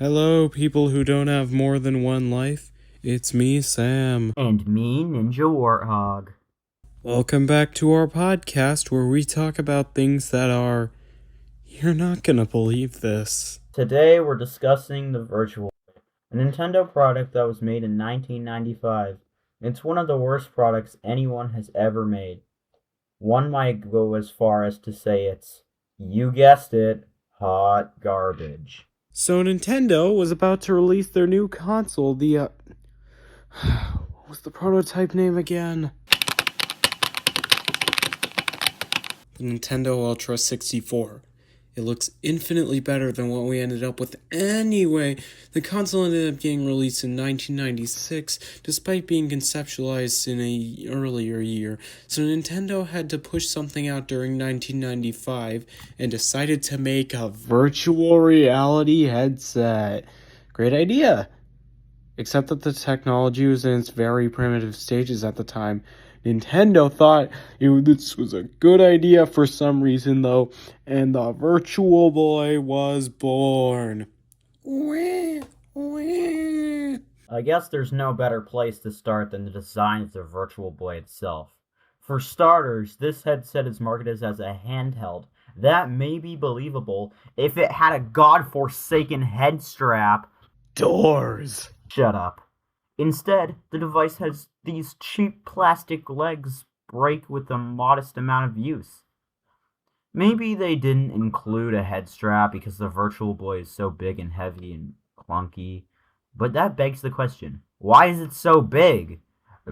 Hello, people who don't have more than one life. It's me, Sam. And me, Ninja Warthog. Welcome back to our podcast where we talk about things that are. You're not gonna believe this. Today we're discussing the Virtual Boy, a Nintendo product that was made in 1995. It's one of the worst products anyone has ever made. One might go as far as to say it's, you guessed it, hot garbage. So, Nintendo was about to release their new console, what was the prototype name again? The Nintendo Ultra 64. It looks infinitely better than what we ended up with anyway. The console ended up getting released in 1996, despite being conceptualized in an earlier year. So Nintendo had to push something out during 1995 and decided to make a virtual reality headset. Great idea! Except that the technology was in its very primitive stages at the time. Nintendo thought this was a good idea for some reason, though, and the Virtual Boy was born. I guess there's no better place to start than the design of the Virtual Boy itself. For starters, this headset is marketed as a handheld. That may be believable if it had a godforsaken head strap. Doors. Shut up. Instead, the device has these cheap plastic legs break with a modest amount of use. Maybe they didn't include a head strap because the Virtual Boy is so big and heavy and clunky. But that begs the question, why is it so big?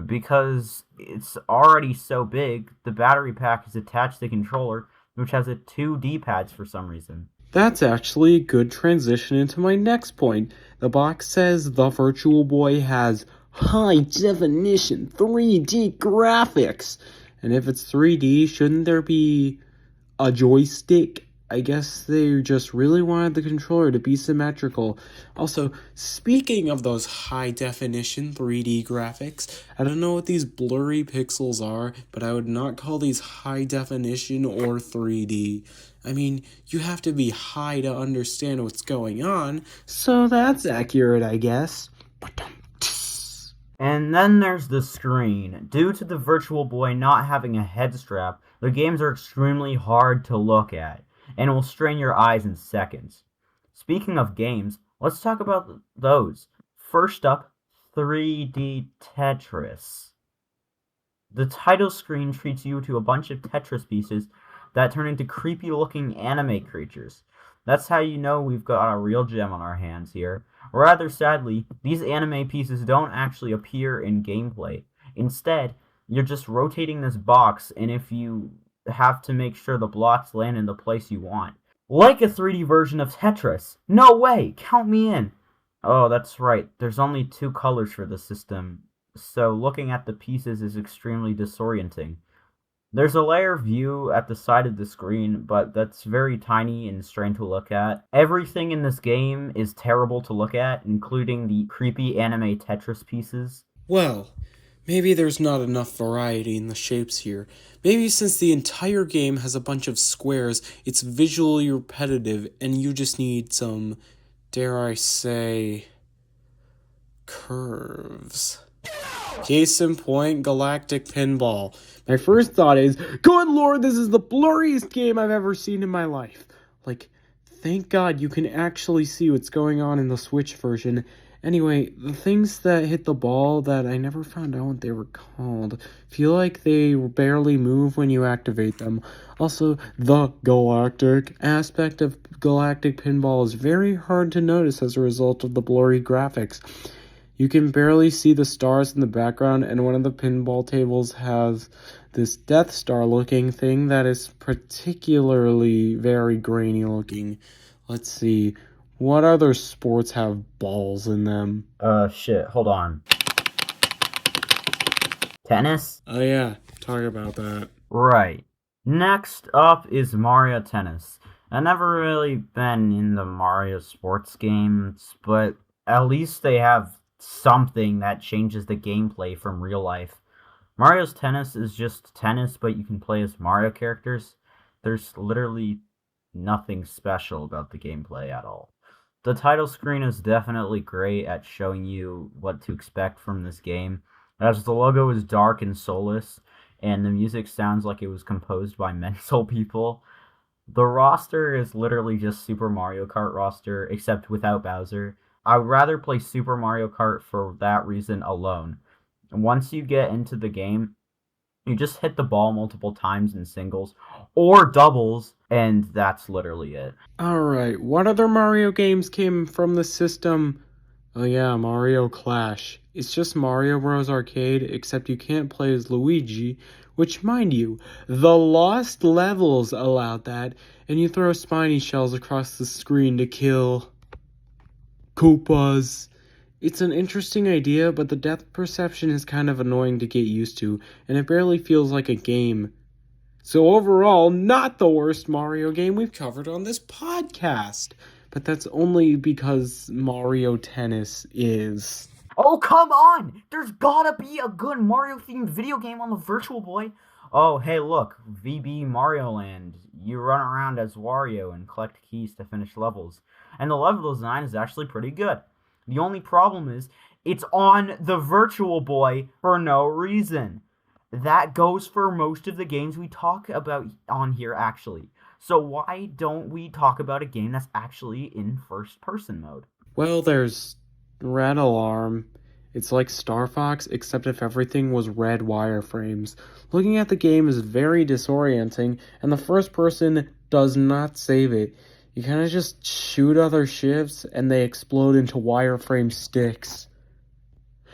Because it's already so big, the battery pack is attached to the controller, which has two D-pads for some reason. That's actually a good transition into my next point. The box says the Virtual Boy has high definition 3D graphics. And if it's 3D, shouldn't there be a joystick? I guess they just really wanted the controller to be symmetrical. Also, speaking of those high definition 3D graphics, I don't know what these blurry pixels are, but I would not call these high definition or 3D. I mean, you have to be high to understand what's going on, so that's accurate, I guess. And then there's the screen. Due to the Virtual Boy not having a head strap, the games are extremely hard to look at, and will strain your eyes in seconds. Speaking of games, let's talk about those. First up, 3D Tetris. The title screen treats you to a bunch of Tetris pieces that turn into creepy looking anime creatures. That's how you know we've got a real gem on our hands here. Rather sadly, these anime pieces don't actually appear in gameplay. Instead, you're just rotating this box, and if you have to make sure the blocks land in the place you want. Like a 3D version of Tetris. No way! Count me in! Oh, that's right. There's only two colors for the system, so looking at the pieces is extremely disorienting. There's a layer view at the side of the screen, but that's very tiny and strange to look at. Everything in this game is terrible to look at, including the creepy anime Tetris pieces. Well, maybe there's not enough variety in the shapes here. Maybe since the entire game has a bunch of squares, it's visually repetitive and you just need some, dare I say, curves. Case in point, Galactic Pinball. My first thought is, good lord, this is the blurriest game I've ever seen in my life. Like, thank God you can actually see what's going on in the Switch version. Anyway, the things that hit the ball that I never found out what they were called feel like they barely move when you activate them. Also, the galactic aspect of Galactic Pinball is very hard to notice as a result of the blurry graphics. You can barely see the stars in the background, and one of the pinball tables has this Death Star looking thing that is particularly very grainy looking. Let's see. What other sports have balls in them? Shit, hold on. Tennis? Oh yeah, talk about that. Right. Next up is Mario Tennis. I've never really been in the Mario sports games, but at least they have something that changes the gameplay from real life. Mario's Tennis is just tennis, but you can play as Mario characters. There's literally nothing special about the gameplay at all. The title screen is definitely great at showing you what to expect from this game, as the logo is dark and soulless, and the music sounds like it was composed by mental people. The roster is literally just Super Mario Kart roster, except without Bowser. I would rather play Super Mario Kart for that reason alone. Once you get into the game, you just hit the ball multiple times in singles or doubles, and that's literally it. Alright, what other Mario games came from the system? Oh yeah, Mario Clash. It's just Mario Bros. Arcade, except you can't play as Luigi, which, mind you, the Lost Levels allowed that, and you throw spiny shells across the screen to kill Koopas. It's an interesting idea, but the depth perception is kind of annoying to get used to, and it barely feels like a game. So overall, not the worst Mario game we've covered on this podcast. But that's only because Mario Tennis is. Oh, come on! There's gotta be a good Mario themed video game on the Virtual Boy. Oh, hey, look, VB Mario Land. You run around as Wario and collect keys to finish levels. And the level design is actually pretty good. The only problem is, it's on the Virtual Boy for no reason. That goes for most of the games we talk about on here, actually. So why don't we talk about a game that's actually in first-person mode? Well, there's Red Alarm. It's like Star Fox, except if everything was red wireframes. Looking at the game is very disorienting, and the first person does not save it. You kind of just shoot other ships, and they explode into wireframe sticks.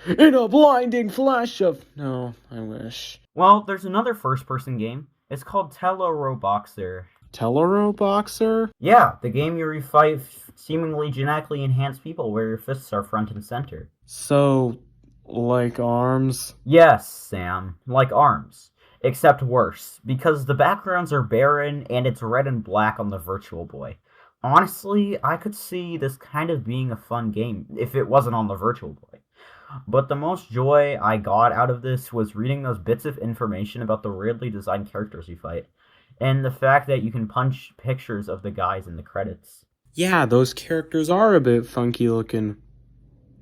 In a blinding flash of... No, I wish. Well, there's another first-person game. It's called Teloroboxer. Teloroboxer? Yeah, the game you fight seemingly genetically enhanced people where your fists are front and center. So, like ARMS? Yes, Sam, like ARMS. Except worse, because the backgrounds are barren and it's red and black on the Virtual Boy. Honestly, I could see this kind of being a fun game if it wasn't on the Virtual Boy. But the most joy I got out of this was reading those bits of information about the weirdly designed characters you fight, and the fact that you can punch pictures of the guys in the credits. Yeah, those characters are a bit funky looking.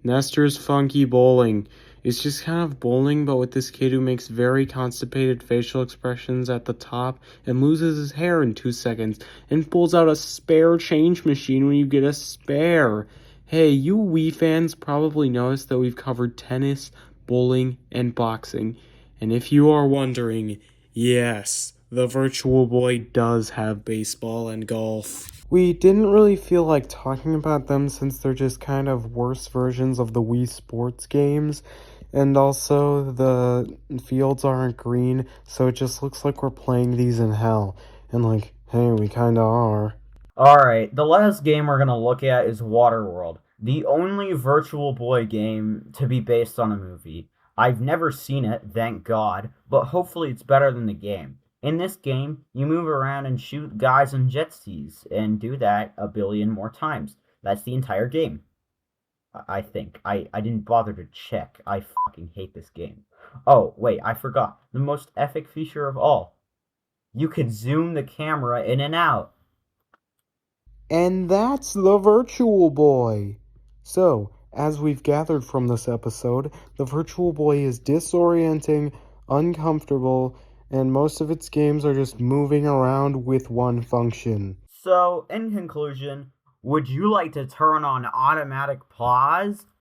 Nestor's Funky Bowling. It's just kind of bowling, but with this kid who makes very constipated facial expressions at the top and loses his hair in 2 seconds and pulls out a spare change machine when you get a spare. Hey, you Wii fans probably noticed that we've covered tennis, bowling, and boxing. And if you are wondering, yes, the Virtual Boy does have baseball and golf. We didn't really feel like talking about them since they're just kind of worse versions of the Wii Sports games. And also, the fields aren't green, so it just looks like we're playing these in hell. And like, hey, we kinda are. Alright, the last game we're gonna look at is Waterworld, the only Virtual Boy game to be based on a movie. I've never seen it, thank God, but hopefully it's better than the game. In this game, you move around and shoot guys on jet skis, and do that a billion more times. That's the entire game. I think. I didn't bother to check. I fucking hate this game. Oh, wait, I forgot. The most epic feature of all. You could zoom the camera in and out. And that's the Virtual Boy. So, as we've gathered from this episode, the Virtual Boy is disorienting, uncomfortable, and most of its games are just moving around with one function. So, in conclusion, would you like to turn on automatic pause?